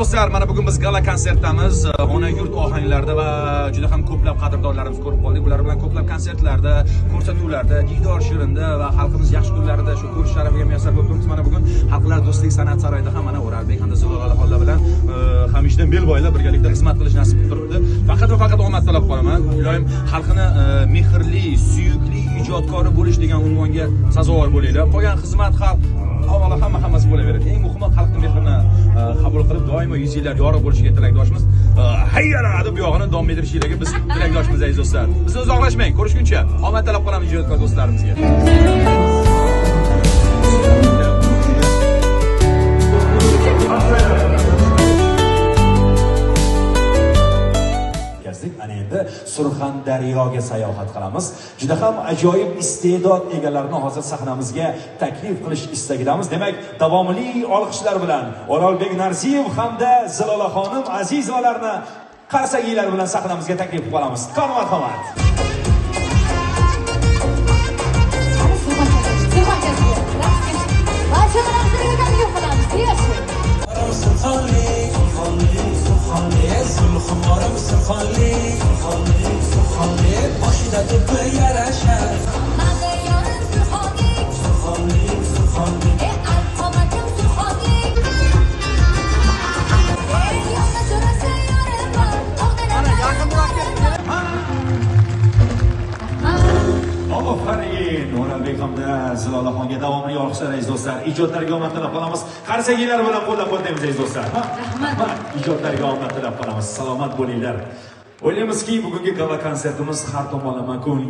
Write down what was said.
Do'stlar, mana bugun biz gala konsertdamiz. Ona yurt ohanglarida va juda ham ko'plab qadrdonlarimiz ko'rib qoldik. Bular bilan ko'plab konsertlarda, ko'rsatuvlarda, diydor shirinda va xalqimiz yaxshi kunlarida shu ko'rish sharafiga muyassar bo'libmiz. Mana bugun Xalqlar do'stlik san'at saroyida ham mana O'ralbek hamda Zilola bilan hamishadan bel bo'ylab birgalikda xizmat qilish nasib qilib turibdi. Faqat va faqat omad tilab qolaman. Iloyim xalqini mehrli, suyukli ijodkori bo'lish degan unvonga sazovor bo'linglar. Qolgan xizmat xalq avvalo hammasi bo'laveradi. Eng muhimi xalqning mehrini qabul qilib doimo 100 yillar yorug' bo'lishiga tilakdoshmiz. Hayyara deb bu yog'ini davom ettirishinglarga biz tilakdoshmiz aziz do'stlar. Bizni uzoqlashmang. Ko'rishguncha omad tilab qolamiz ijodkor do'stlarimizga. Ana endi Surxondaryoga sayohat qilamiz. Juda ham ajoyib iste'dod egalarini hozir sahnamizga taklif qilish istagidamiz. Demak, davomli olqishlar bilan O'rolbek Narziyev hamda Zilola xonim azizolarni qarsakiylar bilan sahnamizga taklif qilamiz. Marhamat. O'ralbek hamda Zilola xonga davomli olqishlar aziz do'stlar. Ijodlariga omad tilab qolamiz. Qarsakiylar bilan qo'llab-quvvatlaymiz aziz do'stlar. Rahmat. Ijodlariga omad tilab qolamiz. Salomat bo'linglar. O'ylaymizki, bugungi gala konsertimiz har tomonlama ko'ngil